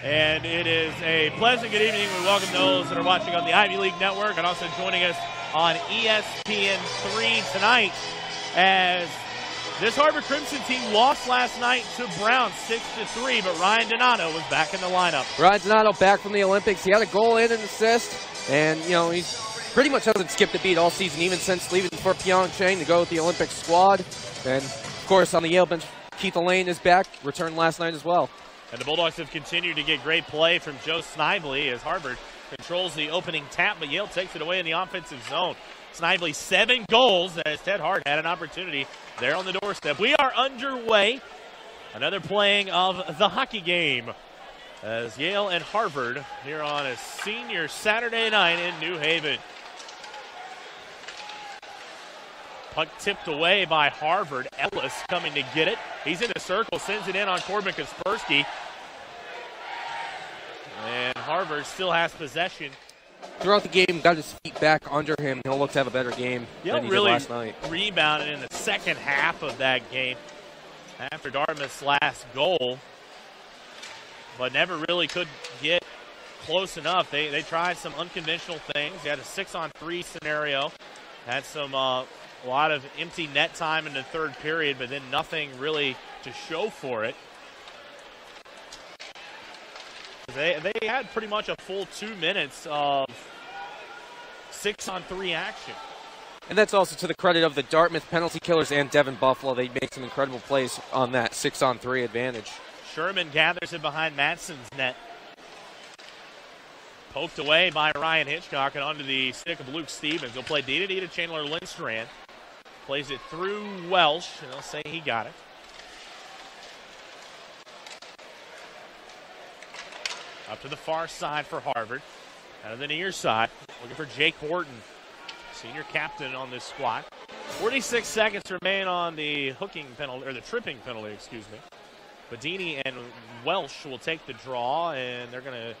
And it is a pleasant good evening. We welcome those that are watching on the Ivy League Network and also joining us on ESPN3 tonight as this Harvard Crimson team lost last night to Brown 6-3, but Ryan Donato was back in the lineup. Ryan Donato back from the Olympics. He had a goal and an assist, and, you know, he's pretty much hasn't skipped a beat all season, even since leaving for Pyeongchang to go with the Olympic squad. And, of course, on the Yale bench, Keith Elaine is back, returned last night as well. And the Bulldogs have continued to get great play from Joe Snively as Harvard controls the opening tap, but Yale takes it away in the offensive zone. Snively 7 goals as Ted Hart had an opportunity there on the doorstep. We are underway. Another playing of the hockey game as Yale and Harvard here on a senior Saturday night in New Haven. Puck tipped away by Harvard. Ellis coming to get it. He's in the circle, sends it in on Corbin Kaspersky. And Harvard still has possession. Throughout the game, got his feet back under him. He'll look to have a better game than he did last night. Rebounded in the second half of that game after Dartmouth's last goal, but never really could get close enough. They tried some unconventional things. They had a 6-on-3 scenario. Had some a lot of empty net time in the third period, but then nothing really to show for it. They had pretty much a full 2 minutes of 6-on-3 action. And that's also to the credit of the Dartmouth penalty killers and Devin Buffalo. They made some incredible plays on that 6-on-3 advantage. Sherman gathers it behind Madsen's net. Poked away by Ryan Hitchcock and onto the stick of Luke Stevens. He'll play D-to-D to Chandler Lindstrand. Plays it through Welsh, and they'll say he got it. Up to the far side for Harvard. Out of the near side, looking for Jake Horton, senior captain on this squad. 46 seconds remain on the hooking penalty, or the tripping penalty, excuse me. Badini and Welsh will take the draw, and they're going to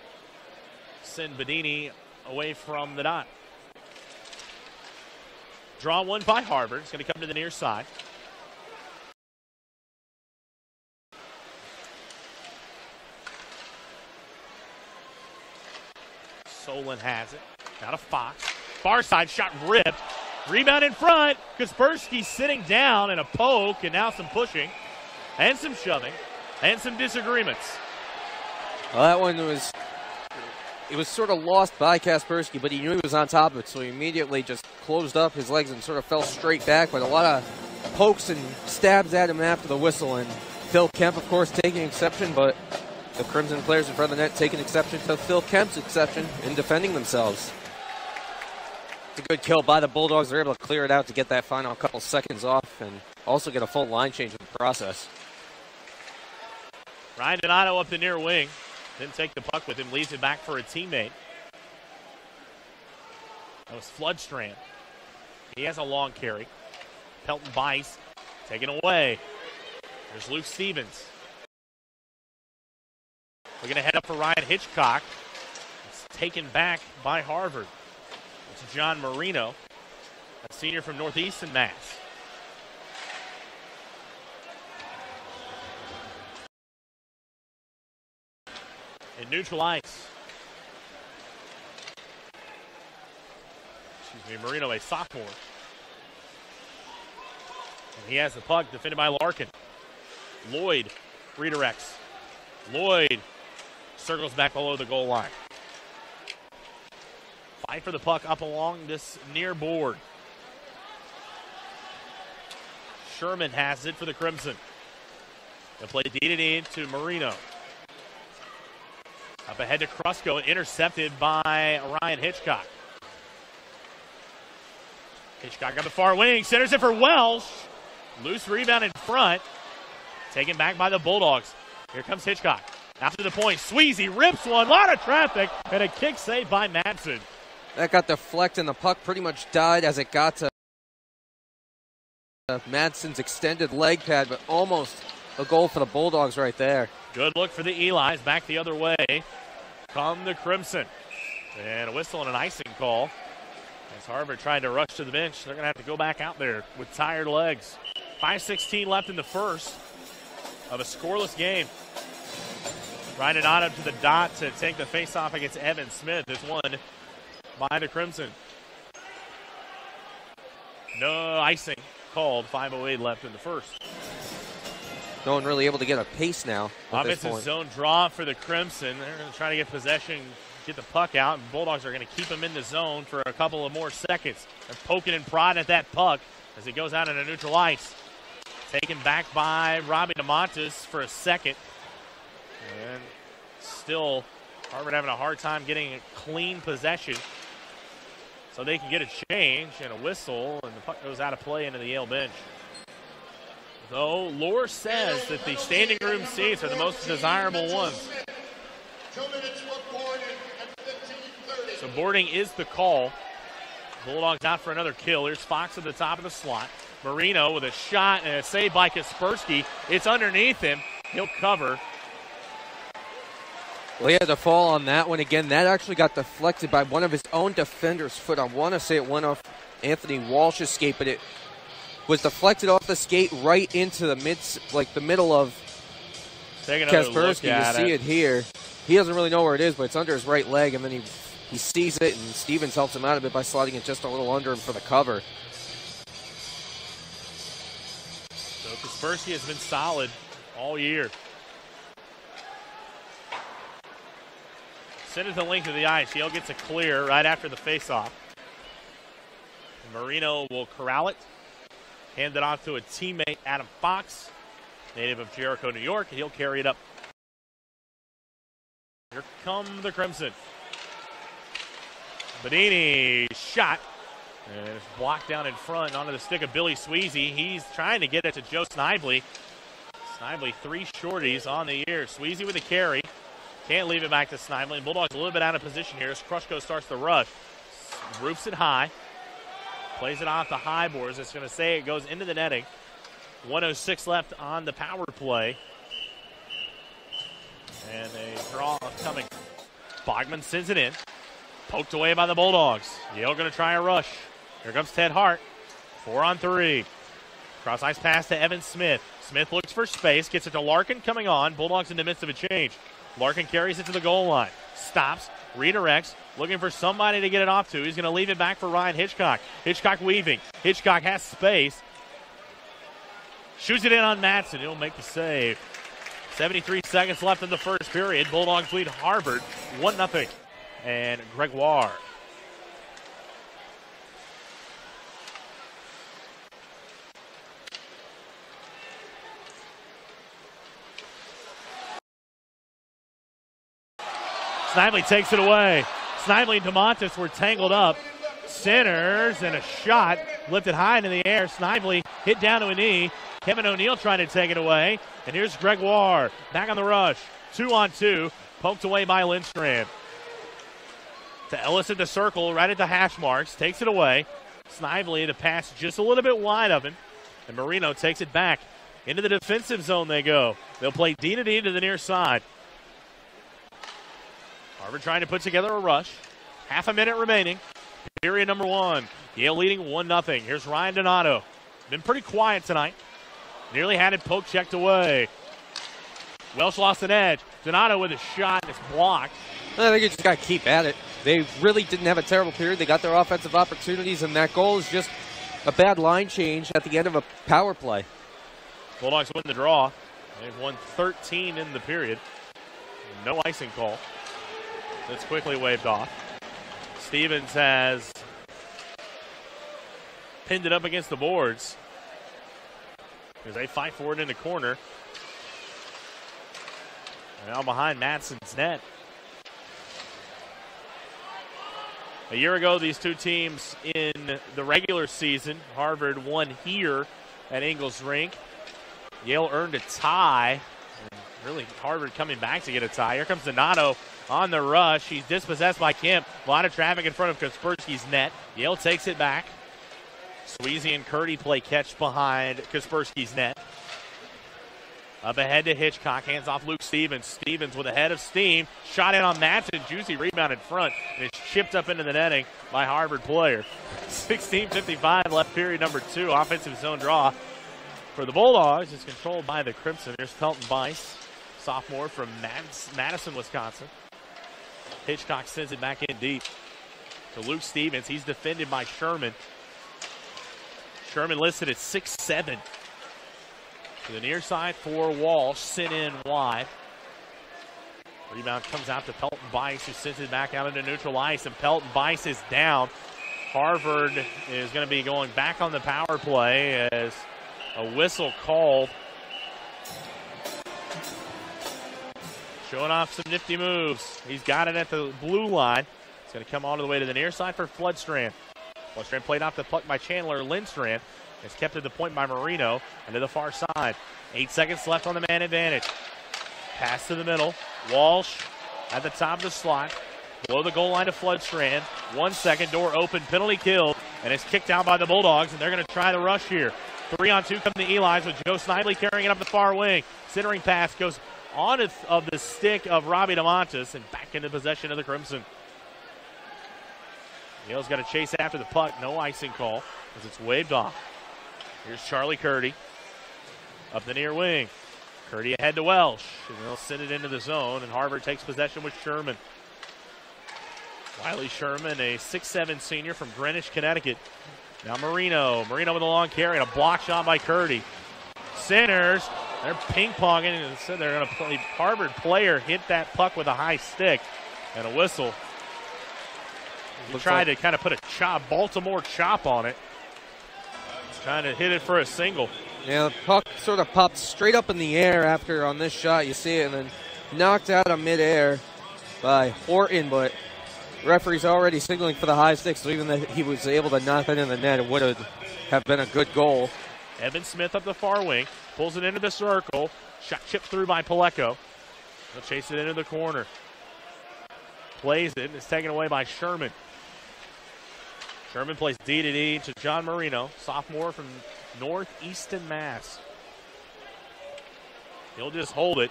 send Badini away from the dot. Draw one by Harvard. It's going to come to the near side. Solon has it. Out of Fox. Far side shot ripped. Rebound in front. Kaspersky sitting down and a poke, and now some pushing and some shoving and some disagreements. Well, that one was, it was sort of lost by Kaspersky, but he knew he was on top of it, so he immediately just closed up his legs and sort of fell straight back, but a lot of pokes and stabs at him after the whistle. And Phil Kemp, of course, taking exception, but the Crimson players in front of the net taking exception to Phil Kemp's exception in defending themselves. It's a good kill by the Bulldogs. They're able to clear it out to get that final couple seconds off and also get a full line change in the process. Ryan Donato up the near wing. Didn't take the puck with him. Leaves it back for a teammate. That was Floodstrand. He has a long carry. Pelton Bice taken away. There's Luke Stevens. We're going to head up for Ryan Hitchcock. It's taken back by Harvard. It's John Marino, a senior from Northeastern Mass. In neutral ice. Excuse me, Marino, a sophomore. And he has the puck, defended by Larkin. Lloyd redirects. Lloyd circles back below the goal line. Fight for the puck up along this near board. Sherman has it for the Crimson. They'll play D-to-D to Marino. Up ahead to Krusko, intercepted by Ryan Hitchcock. Hitchcock on the far wing, centers it for Welsh. Loose rebound in front. Taken back by the Bulldogs. Here comes Hitchcock. Out to the point, Sweezy rips one, a lot of traffic, and a kick saved by Madsen. That got deflected, and the puck pretty much died as it got to Madsen's extended leg pad, but almost a goal for the Bulldogs right there. Good look for the Elis, back the other way. Come the Crimson. And a whistle and an icing call. As Harvard tried to rush to the bench, they're going to have to go back out there with tired legs. 5:16 left in the first of a scoreless game. Ryan Donato to the dot to take the faceoff against Evan Smith. This one by the Crimson. No icing called. 5:08 left in the first. No one really able to get a pace now. Offensive zone draw for the Crimson. They're going to try to get possession, get the puck out, and Bulldogs are going to keep him in the zone for a couple of more seconds. They're poking and prodding at that puck as it goes out into neutral ice. Taken back by Robbie DeMontis for a second. And still, Harvard having a hard time getting a clean possession. So they can get a change and a whistle, and the puck goes out of play into the Yale bench. Though lore says that the standing room seats are the most desirable ones. So boarding is the call. Bulldogs out for another kill. Here's Fox at the top of the slot. Marino with a shot and a save by Kaspersky. It's underneath him. He'll cover. Well, he had to fall on that one again. That actually got deflected by one of his own defender's foot. I want to say it went off Anthony Walsh's skate, but it was deflected off the skate right into the middle of Kaspersky. You see it here. He doesn't really know where it is, but it's under his right leg, and then he sees it, and Stevens helps him out of it by sliding it just a little under him for the cover. So Kaspersky has been solid all year. Send it the length of the ice. Yale gets a clear right after the faceoff. Marino will corral it. Hand it off to a teammate, Adam Fox, native of Jericho, New York, and he'll carry it up. Here come the Crimson. Bedini shot. And it's blocked down in front onto the stick of Billy Sweezy. He's trying to get it to Joe Snively. Snively 3 shorties on the year. Sweezy with a carry. Can't leave it back to Snively. Bulldogs a little bit out of position here as Krushko starts the rush. Roofs it high. Plays it off the high boards. It's going to say it goes into the netting. 1:06 left on the power play. And a draw coming. Bogman sends it in. Poked away by the Bulldogs. Yale going to try a rush. Here comes Ted Hart. 4-on-3. Cross ice pass to Evan Smith. Smith looks for space. Gets it to Larkin coming on. Bulldogs in the midst of a change. Larkin carries it to the goal line. Stops. Redirects. Looking for somebody to get it off to. He's going to leave it back for Ryan Hitchcock. Hitchcock weaving. Hitchcock has space. Shoots it in on Madsen. He'll make the save. 73 seconds left in the first period. Bulldogs lead Harvard 1-0. And Gregoire. Snively takes it away. Snively and DeMontis were tangled up. Centers and a shot lifted high into the air. Snively hit down to a knee. Kevin O'Neill trying to take it away. And here's Gregoire back on the rush. 2-on-2. Poked away by Lindstrom. To Ellis at the circle, right at the hash marks. Takes it away. Snively to pass just a little bit wide of him. And Marino takes it back. Into the defensive zone they go. They'll play D-to-D to the near side. Harvard trying to put together a rush. Half a minute remaining. Period number 1. Yale leading 1-0. Here's Ryan Donato. Been pretty quiet tonight. Nearly had it poke checked away. Welsh lost an edge. Donato with a shot, and it's blocked. I think you just got to keep at it. They really didn't have a terrible period. They got their offensive opportunities, and that goal is just a bad line change at the end of a power play. Bulldogs win the draw. They've won 13 in the period. No icing call. That's quickly waved off. Stevens has pinned it up against the boards as they fight for it in the corner. Now behind Madsen's net. A year ago, these two teams in the regular season, Harvard won here at Ingles Rink. Yale earned a tie. And really, Harvard coming back to get a tie. Here comes Donato on the rush. He's dispossessed by Kemp. A lot of traffic in front of Kaspersky's net. Yale takes it back. Sweezy and Curdy play catch behind Kaspersky's net. Up ahead to Hitchcock. Hands off Luke Stevens. Stevens with a head of steam. Shot in on Madsen. Juicy rebound in front. And it's chipped up into the netting by Harvard player. 16:55 left period number 2. Offensive zone draw for the Bulldogs. It's controlled by the Crimson. Here's Felton Bice. sophomore from Madison, Wisconsin. Hitchcock sends it back in deep to Luke Stevens. He's defended by Sherman. Sherman listed at 6'7". To the near side for Walsh, sent in wide. Rebound comes out to Pelton Bice, who sends it back out into neutral ice, and Pelton Bice is down. Harvard is going to be going back on the power play as a whistle called. Showing off some nifty moves. He's got it at the blue line. It's going to come all the way to the near side for Floodstrand. Floodstrand played off the puck by Chandler Lindstrand. It's kept at the point by Marino and to the far side. 8 seconds left on the man advantage. Pass to the middle. Walsh at the top of the slot. Below the goal line to Floodstrand. 1 second, door open, penalty killed, and it's kicked out by the Bulldogs, and they're going to try the rush here. 3-on-2 come the Eli's with Joe Snively carrying it up the far wing. Centering pass goes on of the stick of Robbie DeMontis and back into possession of the Crimson. Yale's got to chase after the puck. No icing call as it's waved off. Here's Charlie Curdy up the near wing. Curdy ahead to Welsh, and they'll send it into the zone, and Harvard takes possession with Sherman. Wiley Sherman, a 6'7" senior from Greenwich, Connecticut. Now Marino. Marino with a long carry and a block shot by Curdy. Centers. They're ping-ponging, and so they're going to play. Harvard player hit that puck with a high stick and a whistle. He tried to kind of put a Baltimore chop on it. Trying to hit it for a single. Yeah, the puck sort of popped straight up in the air after on this shot. You see it, and then knocked out of midair by Horton, but the referee's already signaling for the high stick, so even that he was able to knock it in the net, it would have been a good goal. Evan Smith up the far wing, pulls it into the circle. Shot chipped through by Paleko. They'll chase it into the corner. Plays it, and it's taken away by Sherman. Sherman plays D to John Marino, sophomore from Northeastern Mass. He'll just hold it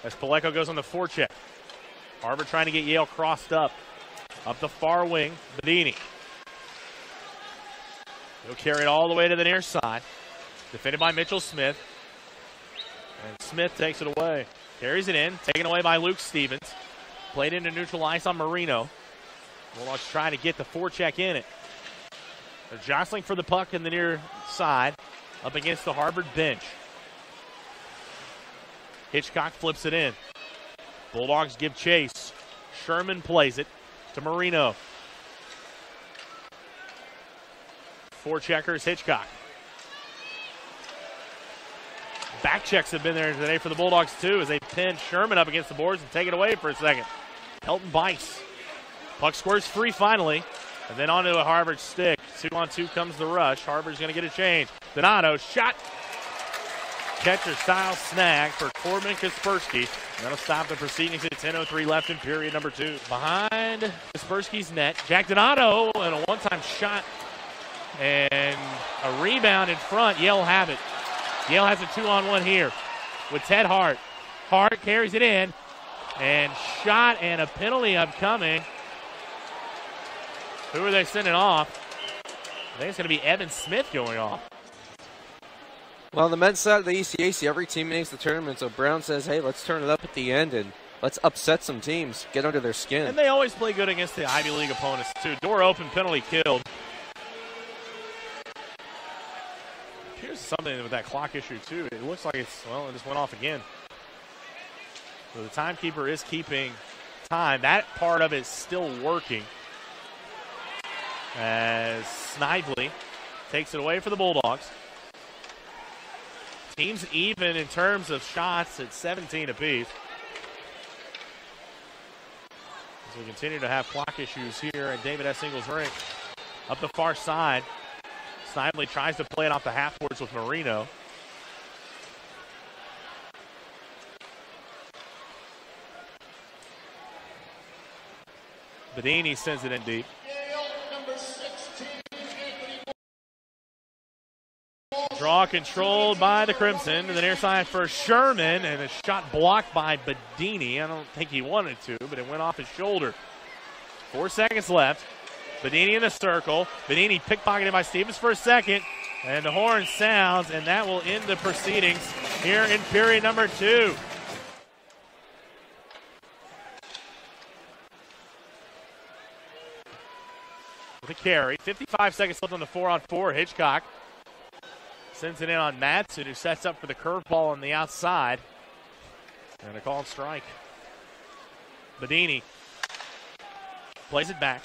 as Paleko goes on the forecheck. Harvard trying to get Yale crossed up. Up the far wing, Bedini. He'll carry it all the way to the near side. Defended by Mitchell Smith. And Smith takes it away. Carries it in, taken away by Luke Stevens. Played into neutral ice on Marino. Bulldogs trying to get the forecheck in it. They're jostling for the puck in the near side up against the Harvard bench. Hitchcock flips it in. Bulldogs give chase. Sherman plays it to Marino. Forecheckers Hitchcock. Back checks have been there today for the Bulldogs too as they pin Sherman up against the boards and take it away for a second. Pelton Bice. Puck squares free finally. And then onto a Harvard stick. 2-on-2 comes the rush. Harvard's going to get a change. Donato shot. Catcher-style snag for Corbin Kaspersky. That'll stop the proceedings at 10:03 left in period number 2. Behind Kaspersky's net, Jack Donato and a one-time shot and a rebound in front. Yale have it. Yale has a 2-on-1 here with Ted Hart. Hart carries it in and shot and a penalty upcoming. Who are they sending off? I think it's going to be Evan Smith going off. Well, the men's side of the ECAC, every team makes the tournament, so Brown says, hey, let's turn it up at the end and let's upset some teams, get under their skin. And they always play good against the Ivy League opponents, too. Door open, penalty killed. Here's something with that clock issue, too. It looks like it just went off again. So the timekeeper is keeping time. That part of it's still working. As Snively takes it away for the Bulldogs. Teams even in terms of shots at 17 apiece. As we continue to have clock issues here at David S. Ingles Rink. Up the far side, Snively tries to play it off the half boards with Marino. Bedini sends it in deep. Draw controlled by the Crimson to the near side for Sherman, and a shot blocked by Bedini. I don't think he wanted to, but it went off his shoulder. 4 seconds left. Bedini in the circle. Bedini pickpocketed by Stevens for a second, and the horn sounds, and that will end the proceedings here in period number 2. with a carry. 55 seconds left on the 4-on-4. Hitchcock sends it in on Madsen, who sets up for the curveball on the outside. And a called strike. Bedini plays it back.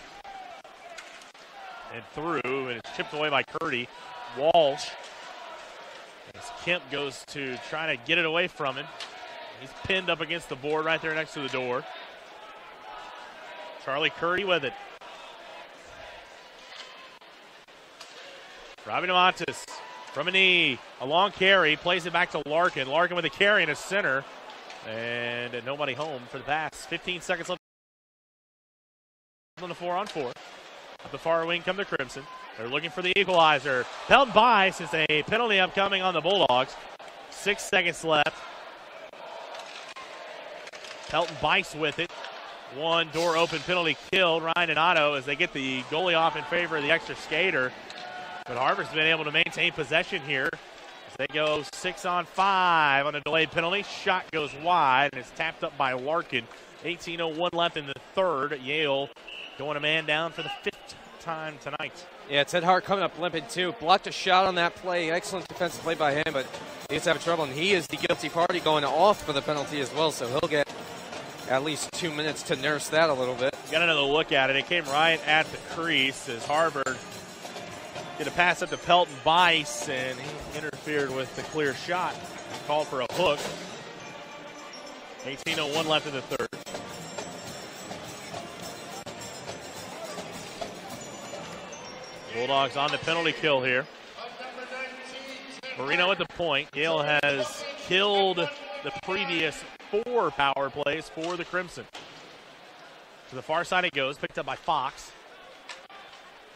And through, and it's chipped away by Curdy. Walsh. As Kemp goes to try to get it away from him. He's pinned up against the board right there next to the door. Charlie Curdy with it. Robbie DeMontis from a knee. A long carry. Plays it back to Larkin. Larkin with a carry in his center. And nobody home for the pass. 15 seconds left on the 4-on-4. Up the far wing come the Crimson. They're looking for the equalizer. Pelton by since a penalty upcoming on the Bulldogs. 6 seconds left. Pelton Bice with it. One door open penalty killed. Ryan Donato as they get the goalie off in favor of the extra skater. But Harvard's been able to maintain possession here as they go 6-on-5 on a delayed penalty. Shot goes wide and it's tapped up by Larkin. 18:01 left in the third. Yale going a man down for the 5th time tonight. Yeah, Ted Hart coming up limping too. Blocked a shot on that play. Excellent defensive play by him, but he's having trouble, and he is the guilty party going off for the penalty as well, so he'll get at least 2 minutes to nurse that a little bit. Got another look at it. It came right at the crease as Harvard get a pass up to Pelton Bice, and he interfered with the clear shot. Called for a hook. 18:01 left in the third. Bulldogs on the penalty kill here. Marino at the point. Yale has killed the previous 4 power plays for the Crimson. To the far side it goes, picked up by Fox.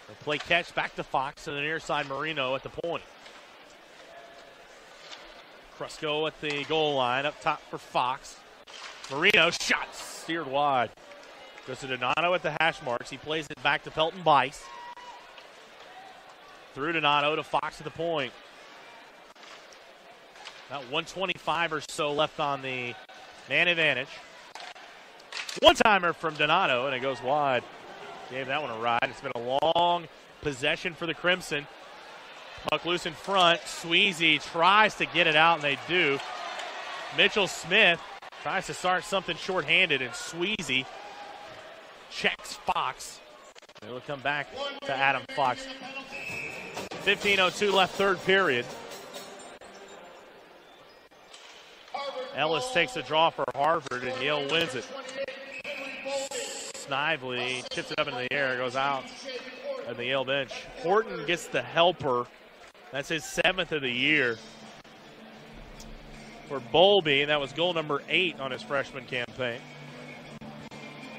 The play catch back to Fox to the near side. Marino at the point. Krusko at the goal line, up top for Fox. Marino shot steered wide. Goes to Donato at the hash marks. He plays it back to Pelton Bice. Through Donato to Fox at the point. About 125 or so left on the man advantage. One-timer from Donato, and it goes wide. Gave that one a ride. It's been a long possession for the Crimson. Puck loose in front. Sweezy tries to get it out, and they do. Mitchell Smith tries to start something shorthanded, and Sweezy checks Fox. It'll come back to Adam Fox. 15:02 left, third period. Ellis takes a draw for Harvard, and Yale wins it. Snively chips it up into the air, goes out at the Yale bench. Horton gets the helper. That's his 7th of the year. For Bowlby, and that was goal number 8 on his freshman campaign.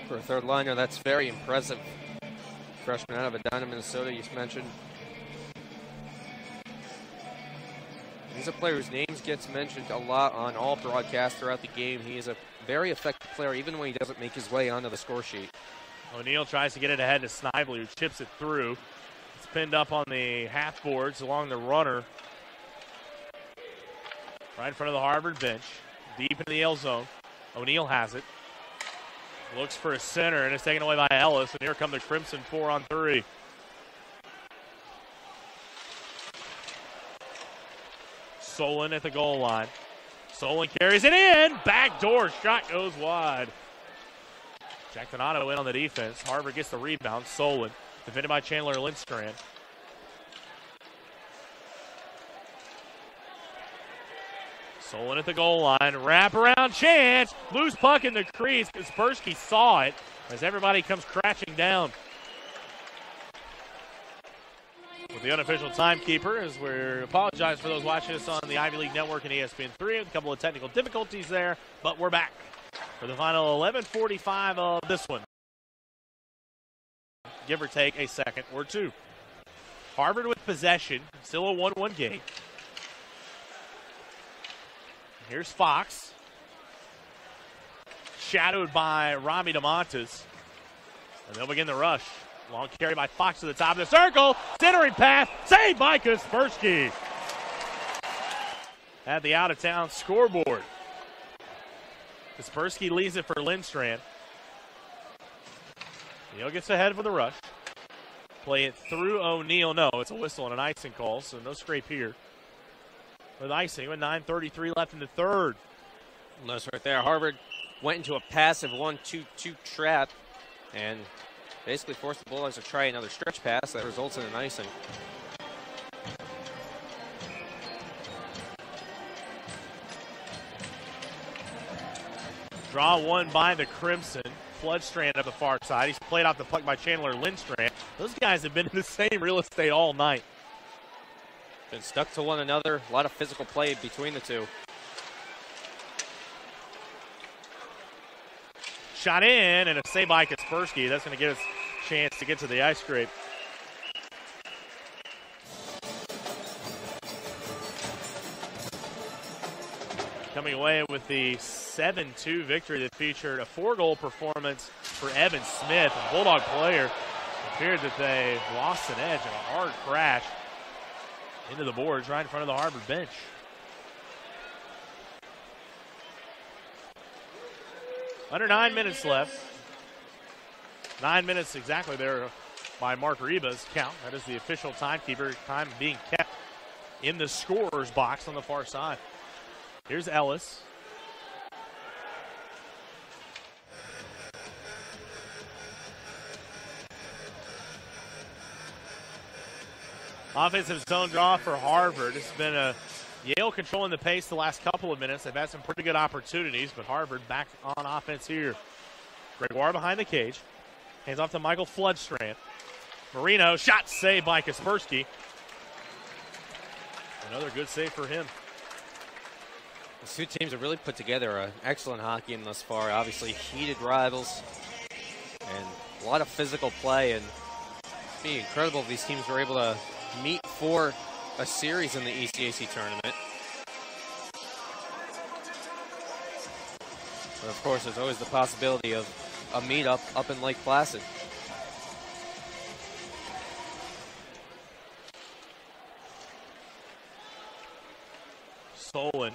For a third liner, that's very impressive. Freshman out of Edina, Minnesota, you mentioned. He's a player whose names gets mentioned a lot on all broadcasts throughout the game. He is a very effective player, even when he doesn't make his way onto the score sheet. O'Neal tries to get it ahead to Snively, who chips it through. It's pinned up on the half boards along the runner. Right in front of the Harvard bench. Deep into the Yale zone. O'Neal has it. Looks for a center, and it's taken away by Ellis. And here come the Crimson 4-on-3. Solon at the goal line. Solon carries it in. Backdoor shot goes wide. Jack Donato in on the defense. Harvard gets the rebound. Solon defended by Chandler Lindstrand. Solon at the goal line. Wraparound chance. Loose puck in the crease. Kaspersky saw it as everybody comes crashing down. With the unofficial timekeeper, as we apologize for those watching us on the Ivy League Network and ESPN3. A couple of technical difficulties there, but we're back for the final 11:45 of this one. Give or take a second or two. Harvard with possession, still a 1-1 game. Here's Fox. Shadowed by Robbie DeMontis. And they'll begin the rush. Long carry by Fox to the top of the circle. Centering pass. Saved by Kaspersky. At the out-of-town scoreboard. Kaspersky leaves it for Lindstrand. Neal gets ahead for the rush. Play it through O'Neal. No, it's a whistle and an icing call, so no scrape here. With icing, with 9:33 left in the third. Notice right there, Harvard went into a passive 1-2-2 trap and basically forced the Bulldogs to try another stretch pass that results in an icing. Draw one by the Crimson. Floodstrand up the far side. He's played off the puck by Chandler Lindstrand. Those guys have been in the same real estate all night. Been stuck to one another. A lot of physical play between the two. Shot in, and a save by Kaspersky. That's going to give us a chance to get to the ice scrape. Coming away with the 7-2 victory that featured a 4-goal performance for Evan Smith. A Bulldog player appeared that they lost an edge in a hard crash into the boards right in front of the Harvard bench. Under 9 minutes left. 9 minutes exactly there by Mark Reba's count. That is the official timekeeper. Time being kept in the scorer's box on the far side. Here's Ellis. Offensive zone draw for Harvard. It's been a Yale controlling the pace the last couple of minutes. They've had some pretty good opportunities, but Harvard back on offense here. Gregoire behind the cage. Hands off to Michael Floodstrand. Marino, shot saved by Kaspersky. Another good save for him. The two teams have really put together an excellent hockey in thus far. Obviously, heated rivals and a lot of physical play. And it'd be incredible if these teams were able to meet for a series in the ECAC tournament. But of course, there's always the possibility of a meetup up in Lake Placid. Solon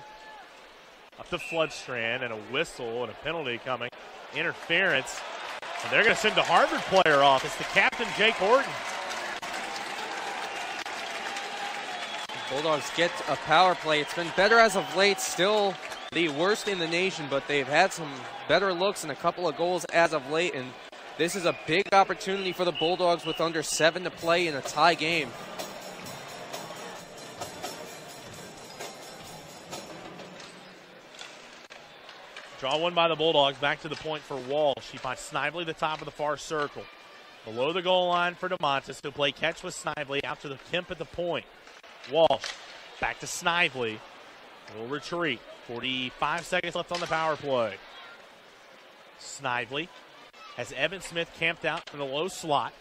up the Floodstrand, and a whistle and a penalty coming. Interference. And they're going to send the Harvard player off. It's the captain, Jake Horton. Bulldogs get a power play. It's been better as of late. Still the worst in the nation, but they've had some better looks and a couple of goals as of late. And this is a big opportunity for the Bulldogs with under 7 to play in a tie game. Draw one by the Bulldogs. Back to the point for Walsh. He finds Snively the top of the far circle. Below the goal line for DeMontis. He'll play catch with Snively out to the Kemp at the point. Walsh back to Snively. Little retreat. 45 seconds left on the power play. Snively has Evan Smith camped out in the low slot.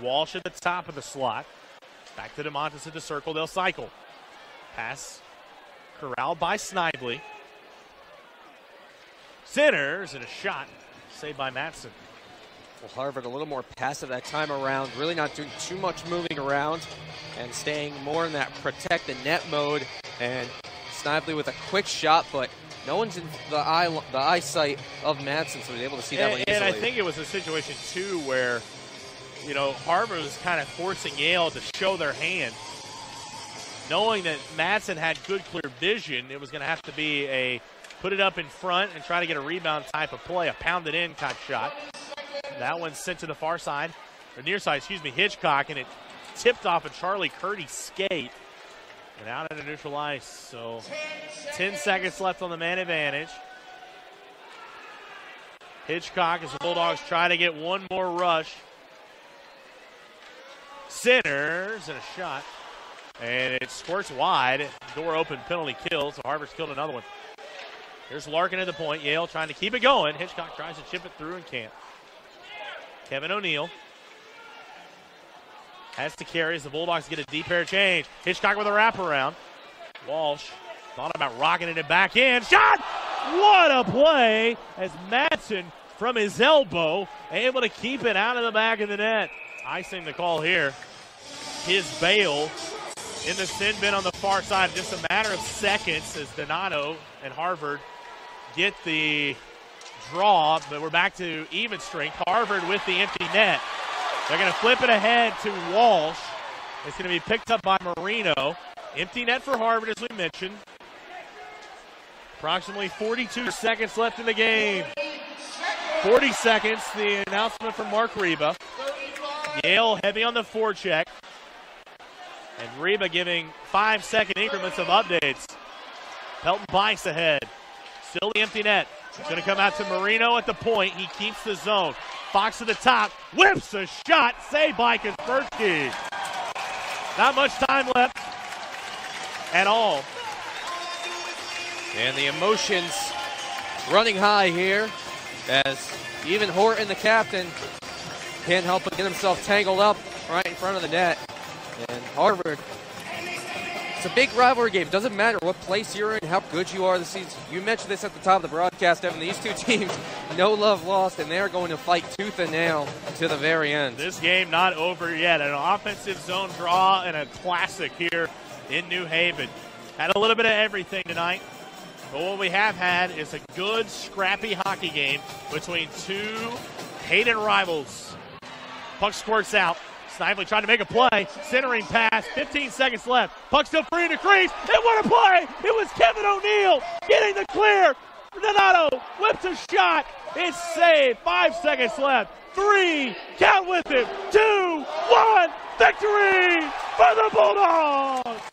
Walsh at the top of the slot. Back to DeMontis at the circle. They'll cycle. Pass corralled by Snively. Centers and a shot saved by Matson. Well, Harvard a little more passive that time around, really not doing too much moving around and staying more in that protect the net mode. And Snively with a quick shot, but no one's in the eyesight of Matson, so he's able to see that one easily. And I think it was a situation, too, where, you know, Harvard was kind of forcing Yale to show their hand. Knowing that Matson had good, clear vision, it was going to have to be a put it up in front and try to get a rebound type of play, a pounded in type shot. That one's sent to the far side, or near side, excuse me, Hitchcock, and it tipped off a Charlie Curdy skate and out into neutral ice. So 10 seconds left on the man advantage. Hitchcock as the Bulldogs try to get one more rush. Centers and a shot. And it squirts wide. Door open, penalty kill, so Harvard's killed another one. Here's Larkin at the point. Yale trying to keep it going. Hitchcock tries to chip it through and can't. Kevin O'Neal has to carry as the Bulldogs get a deep air change. Hitchcock with a wraparound. Walsh thought about rocking it back in. Shot! What a play as Matson from his elbow able to keep it out of the back of the net. Icing the call here. His bail in the sin bin on the far side. Just a matter of seconds as Donato and Harvard get the draw, but we're back to even strength. Harvard with the empty net. They're going to flip it ahead to Walsh. It's going to be picked up by Marino. Empty net for Harvard, as we mentioned. Approximately 42 seconds left in the game. 40 seconds, the announcement from Mark Reba. Yale heavy on the forecheck. And Reba giving 5-second increments of updates. Pelton Bice ahead. Still the empty net. It's going to come out to Marino at the point. He keeps the zone. Fox to the top. Whips a shot. Saved by Kaspersky. Not much time left at all. And the emotions running high here as even Horton, the captain, can't help but get himself tangled up right in front of the net. And Harvard, it's a big rivalry game. Doesn't matter what place you're in, how good you are this season. You mentioned this at the top of the broadcast, Evan. These two teams, no love lost, and they're going to fight tooth and nail to the very end. This game not over yet. An offensive zone draw and a classic here in New Haven. Had a little bit of everything tonight. But what we have had is a good, scrappy hockey game between two hated rivals. Puck squirts out. Snively trying to make a play. Centering pass. 15 seconds left. Puck still free in the crease. And what a play! It was Kevin O'Neill getting the clear. Donato whips a shot. It's saved. 5 seconds left. 3. Count with him. 2, 1. Victory for the Bulldogs!